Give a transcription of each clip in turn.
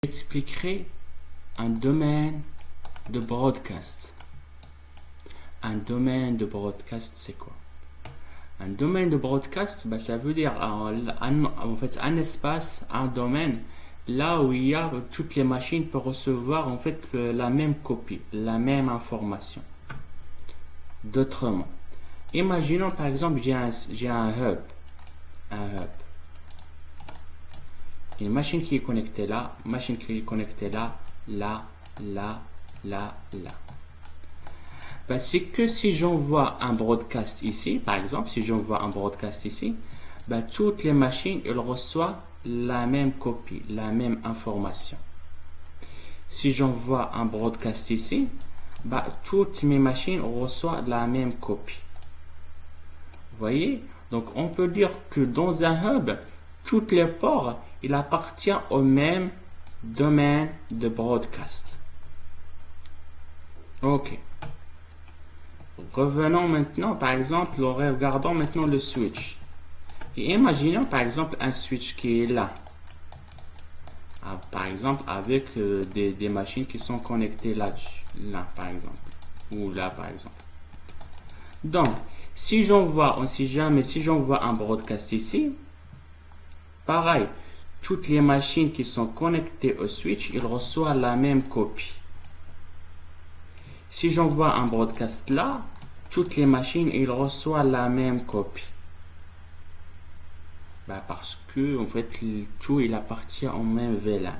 J'expliquerai un domaine de broadcast. Un domaine de broadcast, c'est quoi? Un domaine de broadcast, ça veut dire en fait un espace, un domaine, là où il y a toutes les machines pour recevoir en fait la même copie, la même information. D'autres mots, imaginons par exemple j'ai un hub, une machine qui est connectée là, machine qui est connectée là, là. C'est que si j'envoie un broadcast ici, par exemple, si j'envoie un broadcast ici, toutes les machines, elles reçoivent la même copie, la même information. Si j'envoie un broadcast ici, toutes mes machines reçoivent la même copie. Vous voyez? Donc, on peut dire que dans un hub, tous les ports, il appartient au même domaine de broadcast. Ok. Revenons maintenant, par exemple, regardons maintenant le switch. Et imaginons, par exemple, un switch qui est là. Par exemple, avec des machines qui sont connectées là, par exemple. Ou là, par exemple. Donc, si j'envoie, on ne sait jamais, si j'envoie un broadcast ici, pareil, toutes les machines qui sont connectées au switch, ils reçoivent la même copie. Si j'envoie un broadcast là, toutes les machines, ils reçoivent la même copie. Parce que, en fait, tout, il appartient au même VLAN.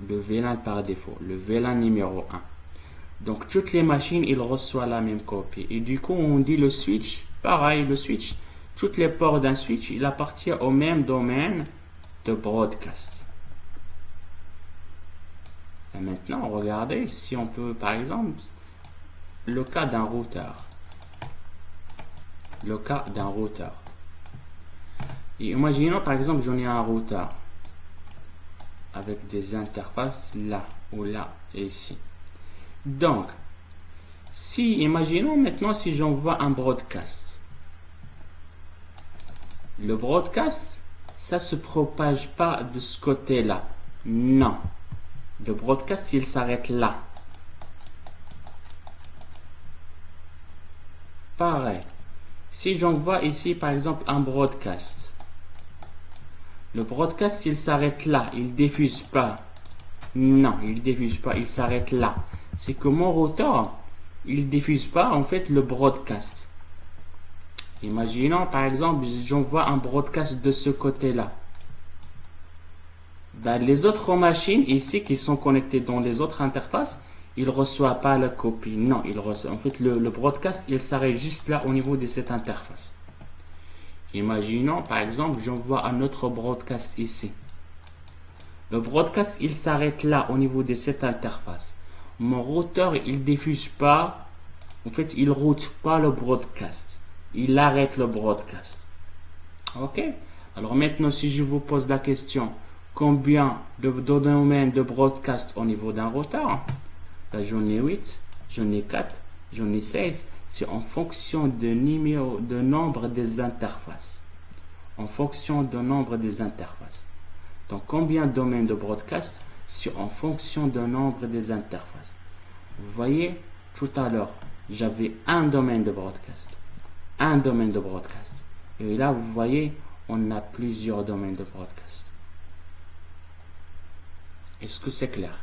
Le VLAN par défaut, le VLAN numéro 1. Donc, toutes les machines, ils reçoivent la même copie. Et du coup, on dit le switch, pareil, le switch. Toutes les ports d'un switch, il appartient au même domaine de broadcast. Et maintenant, regardez si on peut, par exemple, le cas d'un routeur. Le cas d'un routeur. Et imaginons, par exemple, j'en ai un routeur avec des interfaces là ou là et ici. Donc, imaginons maintenant si j'envoie un broadcast. Le broadcast, ça se propage pas de ce côté-là. Non. Le broadcast, il s'arrête là. Pareil. Si j'envoie ici, par exemple, un broadcast. Le broadcast, il s'arrête là. Il diffuse pas. Non, il diffuse pas. Il s'arrête là. C'est que mon routeur, il diffuse pas, en fait, le broadcast. Imaginons, par exemple, j'envoie un broadcast de ce côté-là. Les autres machines ici qui sont connectées dans les autres interfaces, ils ne reçoivent pas la copie. Non, en fait, le broadcast, il s'arrête juste là au niveau de cette interface. Imaginons, par exemple, j'envoie un autre broadcast ici. Le broadcast, il s'arrête là au niveau de cette interface. Mon routeur, il diffuse pas, en fait, il route pas le broadcast. Il arrête le broadcast. Ok? Alors maintenant, si je vous pose la question, combien de domaines de broadcast au niveau d'un routeur? J'en ai 8, j'en ai 4, j'en ai 16. C'est en fonction de nombre des interfaces. En fonction du nombre des interfaces. Donc, combien de domaines de broadcast? C'est en fonction du nombre des interfaces. Vous voyez, tout à l'heure, j'avais un domaine de broadcast. Un domaine de broadcast. Et là, vous voyez, on a plusieurs domaines de broadcast. Est-ce que c'est clair?